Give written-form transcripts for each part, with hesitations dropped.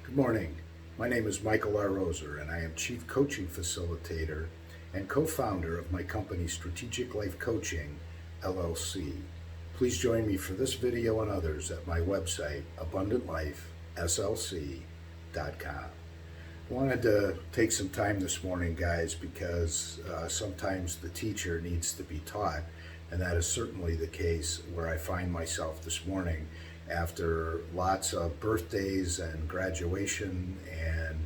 Good morning. My name is Michael R. Roser, and I am Chief Coaching Facilitator and co-founder of my company Strategic Life Coaching, LLC. Please join me for this video and others at my website, abundantlifeslc.com. I wanted to take some time this morning, guys, because sometimes the teacher needs to be taught, and that is certainly the case where I find myself this morning after lots of birthdays and graduation and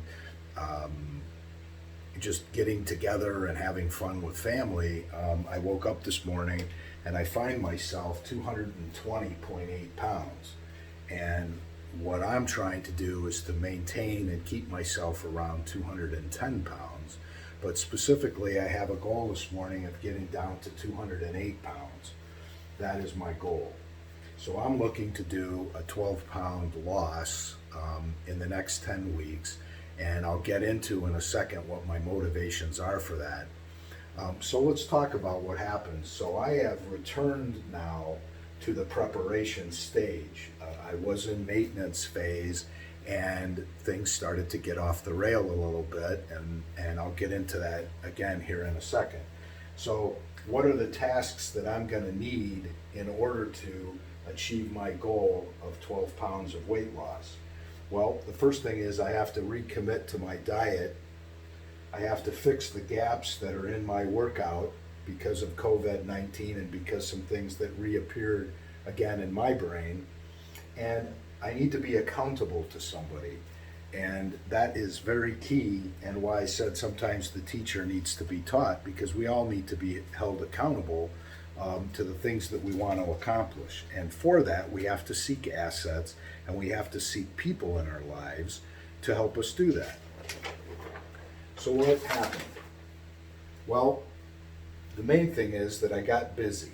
just getting together and having fun with family. I woke up this morning and I find myself 220.8 pounds. And what I'm trying to do is to maintain and keep myself around 210 pounds. But specifically, I have a goal this morning of getting down to 208 pounds. That is my goal. So I'm looking to do a 12-pound loss in the next 10 weeks, and I'll get into in a second what my motivations are for that. So let's talk about what happens. So I have returned now to the preparation stage. I was in maintenance phase, and things started to get off the rail a little bit, and I'll get into that again here in a second. So what are the tasks that I'm going to need in order to achieve my goal of 12 pounds of weight loss? Well, the first thing is I have to recommit to my diet. I have to fix the gaps that are in my workout because of COVID-19 and because some things that reappeared again in my brain. And I need to be accountable to somebody. And that is very key, and why I said sometimes the teacher needs to be taught, because we all need to be held accountable to the things that we want to accomplish. And for that, we have to seek assets and we have to seek people in our lives to help us do that. So what happened? Well, the main thing is that I got busy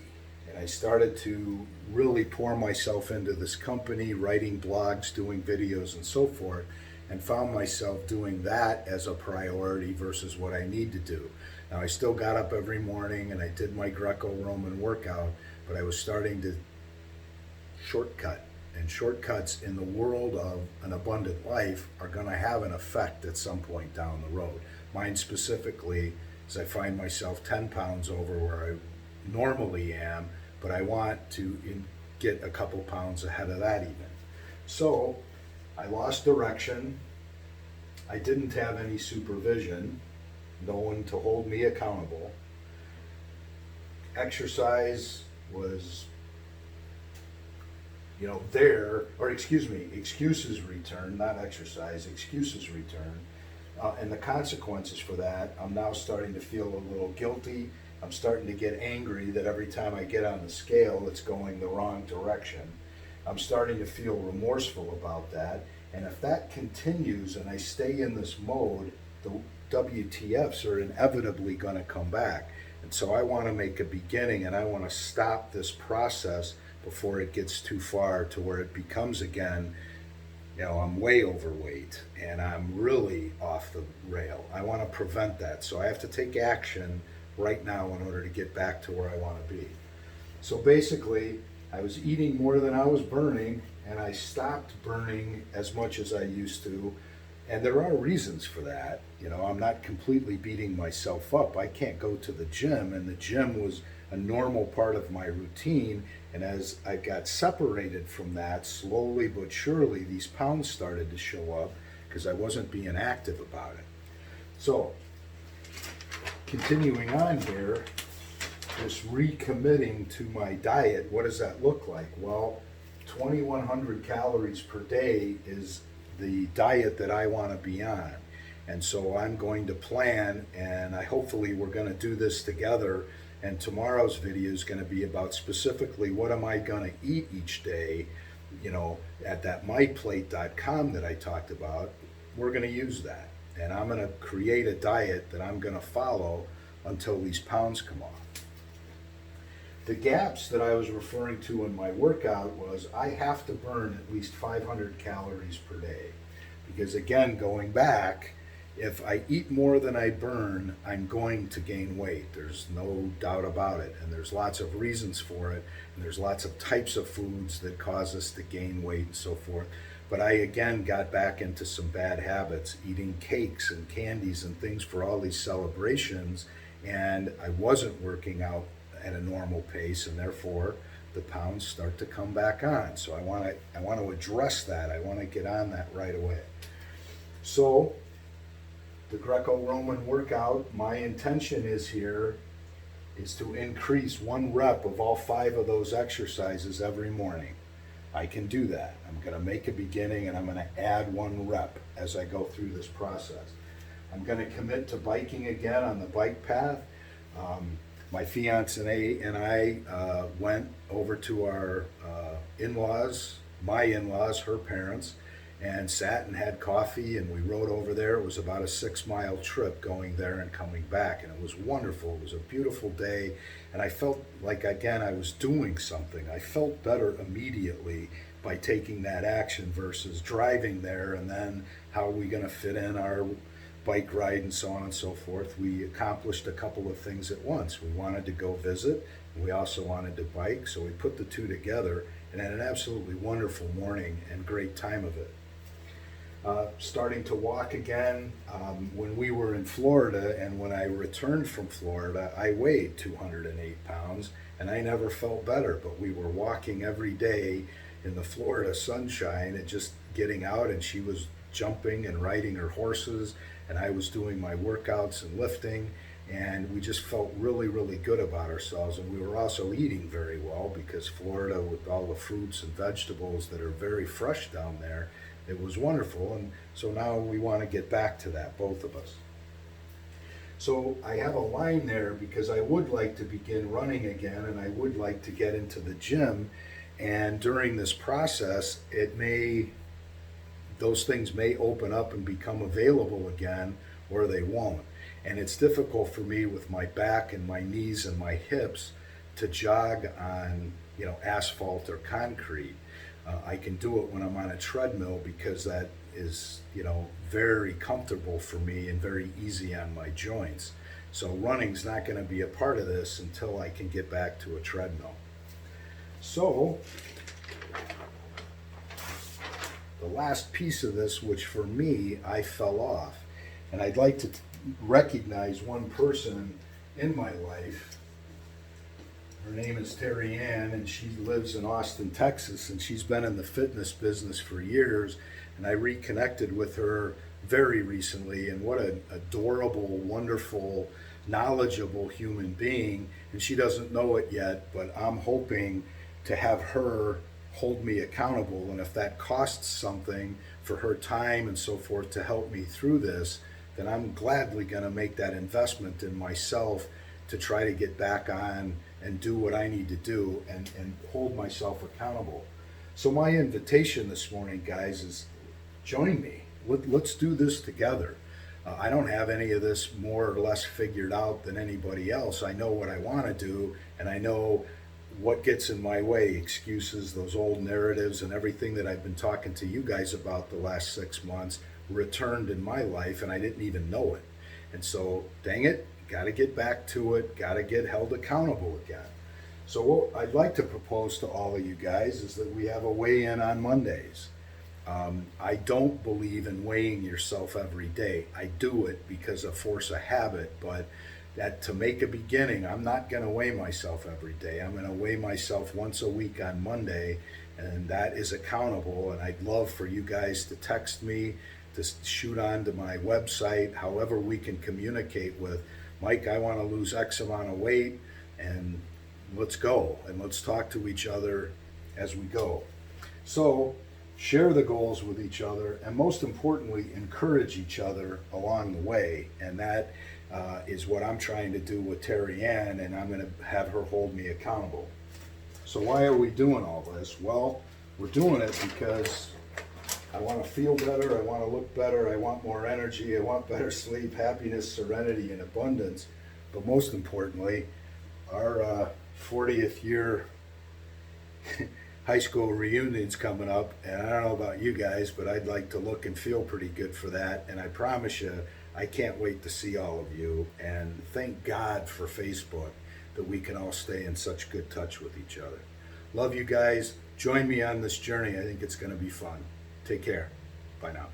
and I started to really pour myself into this company, writing blogs, doing videos, and so forth, and found myself doing that as a priority versus what I need to do. Now, I still got up every morning and I did my Greco-Roman workout, but I was starting to shortcut. And shortcuts in the world of an abundant life are going to have an effect at some point down the road. Mine specifically is I find myself 10 pounds over where I normally am, but I want to get a couple pounds ahead of that even. So I lost direction. I didn't have any supervision, no one to hold me accountable. Exercise was, excuses return, not exercise, excuses return. And the consequences for that, I'm now starting to feel a little guilty. I'm starting to get angry that every time I get on the scale, it's going the wrong direction. I'm starting to feel remorseful about that. And if that continues and I stay in this mode, the WTFs are inevitably going to come back. And so I want to make a beginning, and I want to stop this process before it gets too far to where it becomes again, I'm way overweight and I'm really off the rail. I want to prevent that. So I have to take action right now in order to get back to where I want to be. So basically, I was eating more than I was burning, and I stopped burning as much as I used to. And there are reasons for that. I'm not completely beating myself up. I can't go to the gym, and the gym was a normal part of my routine. And as I got separated from that, slowly but surely, these pounds started to show up because I wasn't being active about it. So, continuing on here, this recommitting to my diet, what does that look like? Well, 2,100 calories per day is the diet that I want to be on. And so I'm going to plan, and hopefully we're going to do this together. And tomorrow's video is going to be about specifically what am I going to eat each day, at that myplate.com that I talked about. We're going to use that. And I'm going to create a diet that I'm going to follow until these pounds come off. The gaps that I was referring to in my workout was I have to burn at least 500 calories per day. Because again, going back, if I eat more than I burn, I'm going to gain weight. There's no doubt about it. And there's lots of reasons for it. And there's lots of types of foods that cause us to gain weight and so forth. But I again got back into some bad habits, eating cakes and candies and things for all these celebrations, and I wasn't working out at a normal pace, and therefore the pounds start to come back on. So I want to address that. I want to get on that right away. So the Greco-Roman workout, my intention is here is to increase 1 rep of all 5 of those exercises every morning. I can do that. I'm going to make a beginning and I'm going to add 1 rep as I go through this process. I'm going to commit to biking again on the bike path. My fiance and I went over to our in-laws, my in-laws, her parents, and sat and had coffee, and we rode over there. It was about a 6-mile trip going there and coming back, and it was wonderful. It was a beautiful day, and I felt like, again, I was doing something. I felt better immediately by taking that action versus driving there, and then how are we going to fit in our bike ride and so on and so forth. We accomplished a couple of things at once. We wanted to go visit, and we also wanted to bike, so we put the two together and had an absolutely wonderful morning and great time of it. Starting to walk again. When we were in Florida and when I returned from Florida, I weighed 208 pounds and I never felt better. But we were walking every day in the Florida sunshine and just getting out, and she was jumping and riding her horses, and I was doing my workouts and lifting, and we just felt really, really good about ourselves. And we were also eating very well because Florida, with all the fruits and vegetables that are very fresh down there, it was wonderful. And so now we want to get back to that, both of us. So I have a line there because I would like to begin running again, and I would like to get into the gym. And during this process, those things may open up and become available again, or they won't. And it's difficult for me with my back and my knees and my hips to jog on, asphalt or concrete. I can do it when I'm on a treadmill because that is, very comfortable for me and very easy on my joints. So running's not going to be a part of this until I can get back to a treadmill. So the last piece of this, which for me, I fell off, and I'd like to recognize one person in my life. Her name is Terry Ann, and she lives in Austin, Texas, and she's been in the fitness business for years, and I reconnected with her very recently, and what an adorable, wonderful, knowledgeable human being, and she doesn't know it yet, but I'm hoping to have her hold me accountable, and if that costs something for her time and so forth to help me through this, then I'm gladly going to make that investment in myself to try to get back on and do what I need to do and hold myself accountable. So my invitation this morning, guys, is join me. Let's do this together. I don't have any of this more or less figured out than anybody else. I know what I want to do, and I know what gets in my way, excuses, those old narratives, and everything that I've been talking to you guys about the last 6 months returned in my life, and I didn't even know it. And so, dang it, got to get back to it, got to get held accountable again. So what I'd like to propose to all of you guys is that we have a weigh-in on Mondays. I don't believe in weighing yourself every day. I do it because of force of habit, but that to make a beginning, I'm not going to weigh myself every day. I'm going to weigh myself once a week on Monday, and that is accountable. And I'd love for you guys to text me, to shoot on to my website, however we can communicate with, Mike, I want to lose X amount of weight, and let's go, and let's talk to each other as we go. So share the goals with each other, and most importantly, encourage each other along the way. And that is what I'm trying to do with Terry Ann, and I'm going to have her hold me accountable. So why are we doing all this? Well, we're doing it because I want to feel better, I want to look better, I want more energy, I want better sleep, happiness, serenity, and abundance. But most importantly, our 40th year high school reunion's coming up, and I don't know about you guys, but I'd like to look and feel pretty good for that. And I promise you, I can't wait to see all of you. And thank God for Facebook that we can all stay in such good touch with each other. Love you guys. Join me on this journey. I think it's going to be fun. Take care. Bye now.